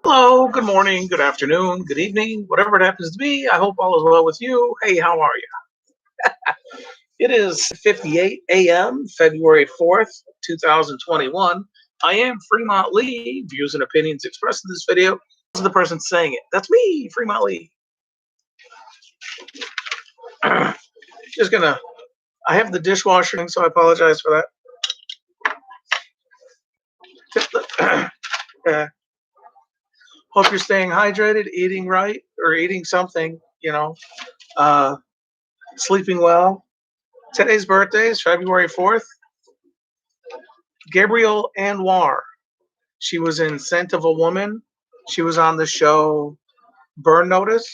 Hello, good morning, good afternoon, good evening, whatever it happens to be. I hope all is well with you. Hey, how are you? It is 58 a.m., February 4th, 2021. I am Fremont Lee. Views and opinions expressed in this video. This is the person saying it. That's me, Fremont Lee. Just gonna, I have the dishwasher, so I apologize for that. Hope you're staying hydrated, eating right, or eating something, sleeping well. Today's birthday is February 4th. Gabrielle Anwar. She was in Scent of a Woman. She was on the show Burn Notice.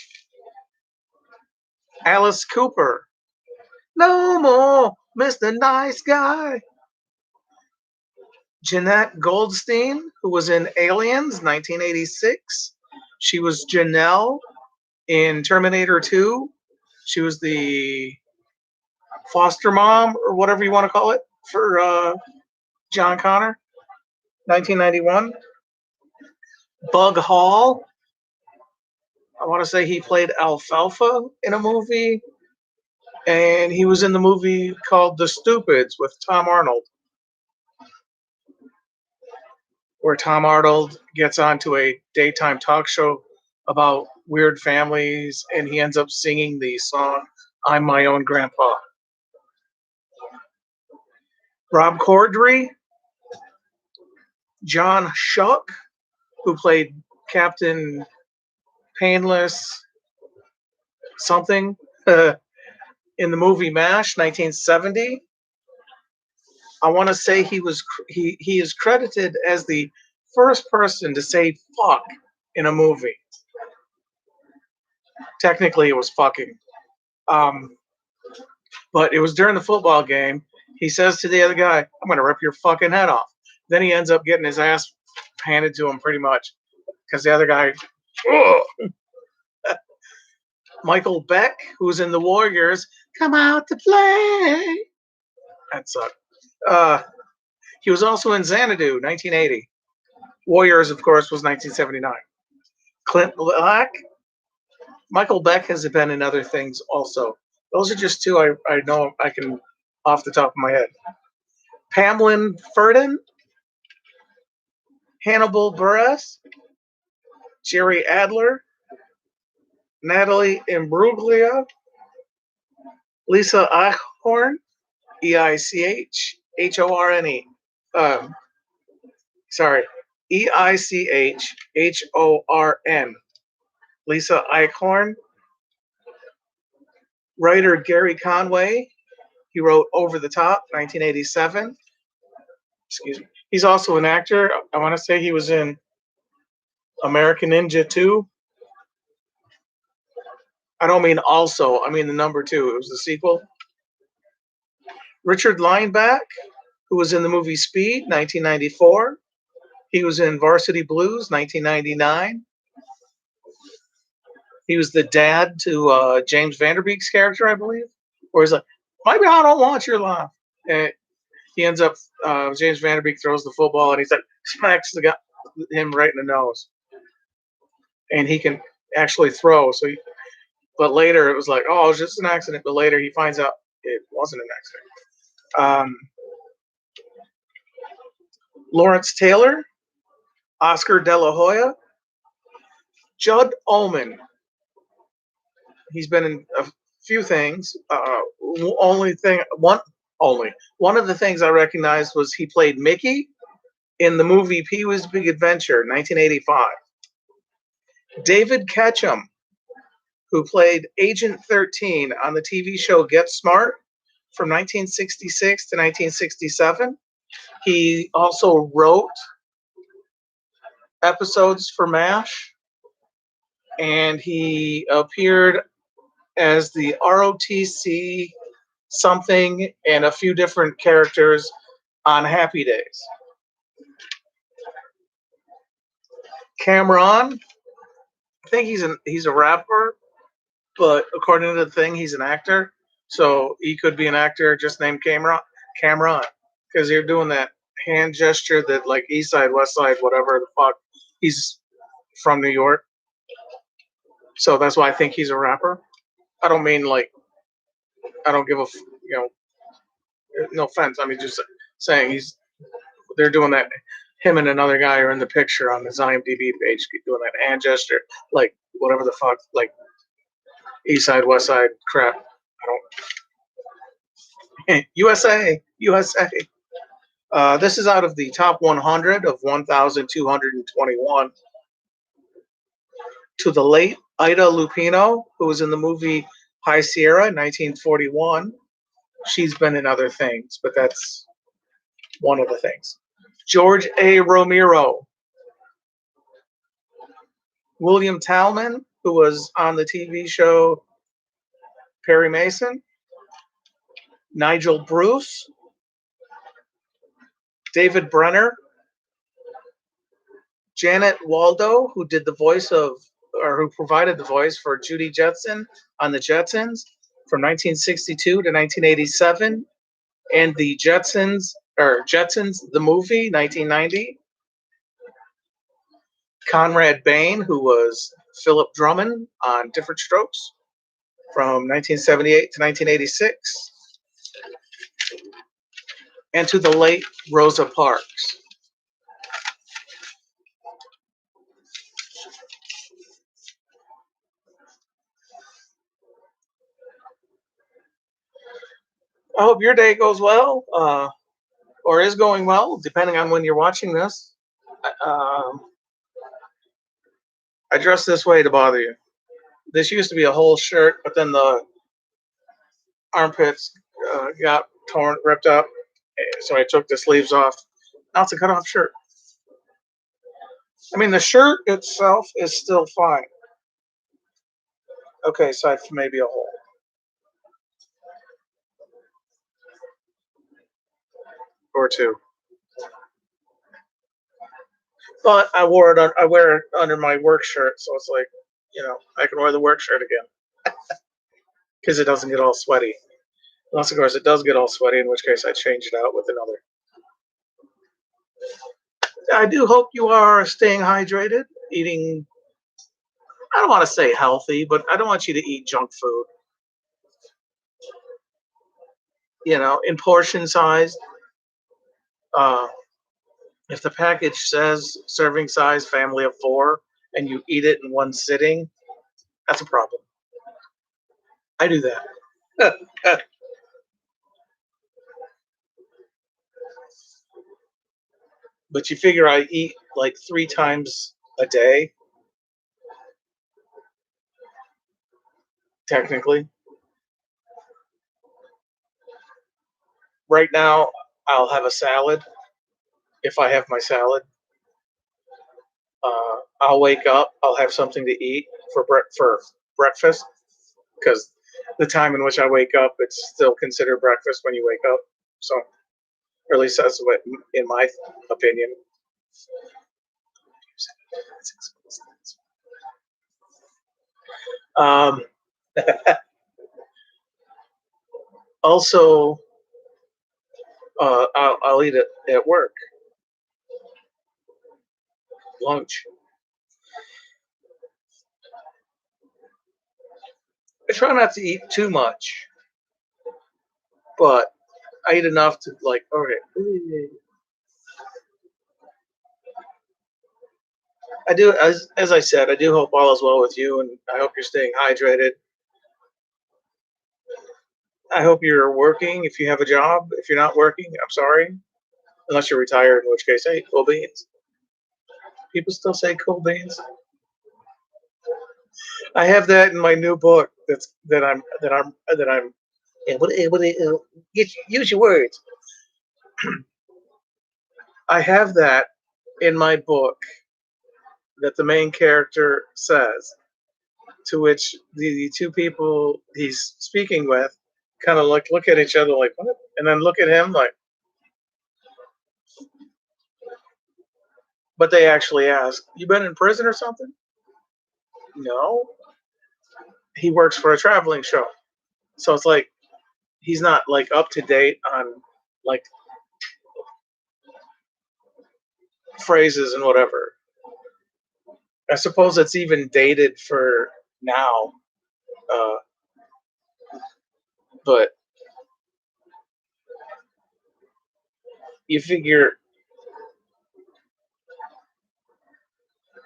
Alice Cooper. No more Mr. Nice Guy. Jeanette Goldstein, who was in Aliens 1986. She was Janelle in Terminator 2. She was the foster mom, or whatever you want to call it, for John Connor, 1991. Bug Hall. I want to say he played Alfalfa in a movie, and he was in the movie called The Stupids with Tom Arnold, where Tom Arnold gets onto a daytime talk show about weird families, and he ends up singing the song I'm My Own Grandpa. Rob Corddry. John Schuck, who played Captain Painless something in the movie MASH 1970. I want to say he is credited as the first person to say fuck in a movie. Technically, it was fucking. But it was during the football game. He says to the other guy, I'm going to rip your fucking head off. Then he ends up getting his ass handed to him pretty much. Because the other guy... Michael Beck, who's in The Warriors, come out to play. That sucked. He was also in Xanadu, 1980. Warriors, of course, was 1979. Clint Black. Michael Beck has been in other things also. Those are just two I know I can off the top of my head. Pamela Ferdin. Hannibal Buress. Jerry Adler. Natalie Imbruglia. Lisa Eichhorn. E-I-C-H-H-O-R-N-E. E-I-C-H-H-O-R-N. Lisa Eichhorn. Writer Gary Conway. He wrote Over the Top, 1987. Excuse me. He's also an actor. I want to say he was in American Ninja 2. I don't mean also. I mean the number 2. It was the sequel. Richard Lineback, who was in the movie Speed, 1994. He was in Varsity Blues, 1999. He was the dad to James Vanderbeek's character, I believe. Where he's like, maybe I don't want your life. And he ends up, James Vanderbeek throws the football, and he's like, smacks him right in the nose. And he can actually throw. But later it was like, oh, it was just an accident. But later he finds out it wasn't an accident. Lawrence Taylor, Oscar De La Hoya, Judd Ullman. He's been in a few things. One of the things I recognized was he played Mickey in the movie Pee-wee's Big Adventure, 1985. David Ketchum, who played Agent 13 on the TV show Get Smart from 1966 to 1967. He also wrote episodes for MASH, and he appeared as the ROTC something and a few different characters on Happy Days. Cameron, I think he's a rapper, but according to the thing, he's an actor. So he could be an actor just named Cameron, because you're doing that hand gesture that like East Side, West Side, whatever the fuck. He's from New York, so that's why I think he's a rapper. I don't mean like I don't give a you know no offense. I mean just saying he's they're doing that. Him and another guy are in the picture on his IMDb page, doing that hand gesture, like whatever the fuck, like East Side, West Side crap. I don't. USA, USA. This is out of the top 100 of 1,221 to the late Ida Lupino, who was in the movie High Sierra, 1941. She's been in other things, but that's one of the things. George A. Romero, William Talman, who was on the TV show Perry Mason, Nigel Bruce, David Brenner, Janet Waldo, who did the voice of, or who provided the voice for Judy Jetson on the Jetsons from 1962 to 1987, and the Jetsons, the movie, 1990. Conrad Bain, who was Philip Drummond on Different Strokes from 1978 to 1986. And to the late Rosa Parks. I hope your day goes well, or is going well, depending on when you're watching this. I dress this way to bother you. This used to be a whole shirt, but then the armpits got torn, ripped up, so I took the sleeves off. Now it's a cut-off shirt. I mean, the shirt itself is still fine. Okay, aside from maybe a hole. Or two. But I wore it. I wear it under my work shirt, so it's like, I can wear the work shirt again because it doesn't get all sweaty. Unless, of course, it does get all sweaty, in which case I change it out with another. I do hope you are staying hydrated, eating. I don't want to say healthy, but I don't want you to eat junk food. In portion size. If the package says serving size, family of 4, and you eat it in one sitting, that's a problem. I do that. But you figure I eat like 3 times a day, technically. Right now, I'll have a salad if I have my salad. I'll wake up. I'll have something to eat for breakfast because the time in which I wake up, it's still considered breakfast when you wake up. So, or at least that's what, in my opinion. Um, also, I'll eat it at work. Lunch. I try not to eat too much, but I eat enough to like. Okay. I do, as I said, I do hope all is well with you, and I hope you're staying hydrated. I hope you're working if you have a job. If you're not working, I'm sorry, unless you're retired, in which case, hey, cool beans. People still say cool beans. I have that in my new book. That I'm. Yeah, use your words. I have that in my book that the main character says, to which the two people he's speaking with kind of look at each other like, what? And then look at him like, but they actually ask, you been in prison or something? No. He works for a traveling show. So it's like he's not like up to date on like phrases and whatever. I suppose it's even dated for now, uh, but you figure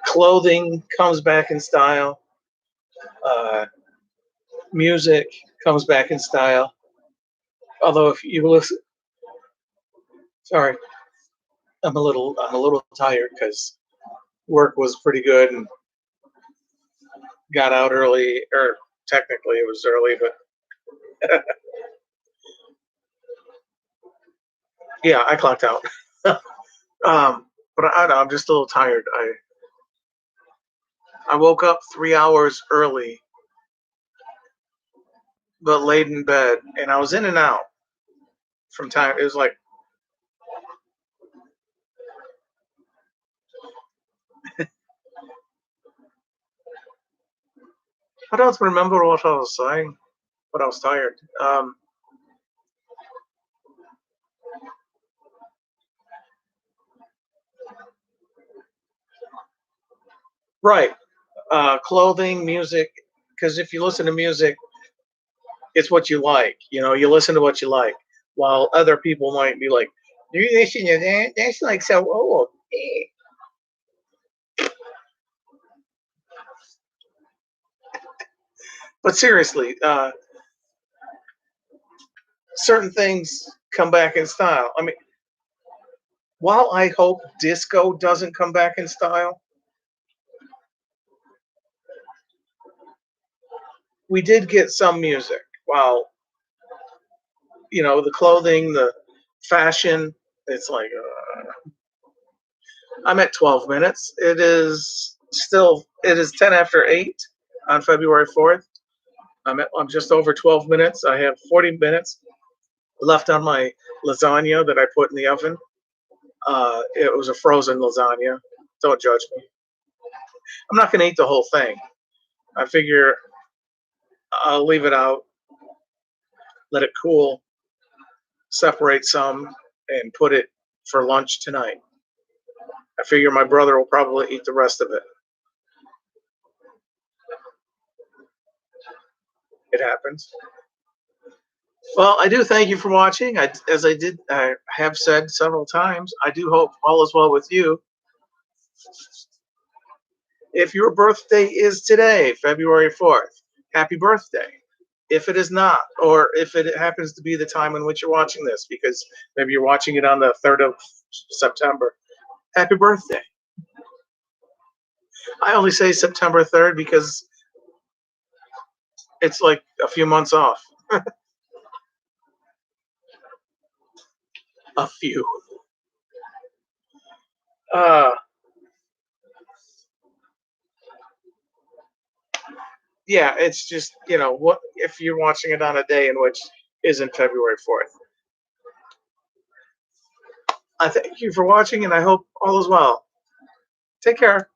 clothing comes back in style, uh, music comes back in style. Although if you listen, sorry, I'm a little tired because work was pretty good and got out early, or technically it was early, but yeah, I clocked out. But I'm just a little tired. I woke up 3 hours early, but laid in bed, and I was in and out from time. It was like I don't remember what I was saying, but I was tired. Right, clothing, music. Because if you listen to music, it's what you like. You know, you listen to what you like, while other people might be like, "Do you listen to that? That's like so old." But seriously, certain things come back in style. I mean, while I hope disco doesn't come back in style, we did get some music. While the clothing, the fashion, it's like I'm at 12 minutes. It is 10 after 8 on February 4th. I'm just over 12 minutes. I have 40 minutes left on my lasagna that I put in the oven. It was a frozen lasagna. Don't judge me. I'm not going to eat the whole thing. I figure I'll leave it out, let it cool, separate some, and put it for lunch tonight. I figure my brother will probably eat the rest of it. It happens. Well, I do thank you for watching. I have said several times, I do hope all is well with you. If your birthday is today, February 4th, happy birthday. If it is not, or if it happens to be the time in which you're watching this, because maybe you're watching it on the 3rd of September, happy birthday. I only say September 3rd because it's like a few months off. A few. Uh, yeah, it's just, what if you're watching it on a day in which isn't February 4th. I thank you for watching and I hope all is well. Take care.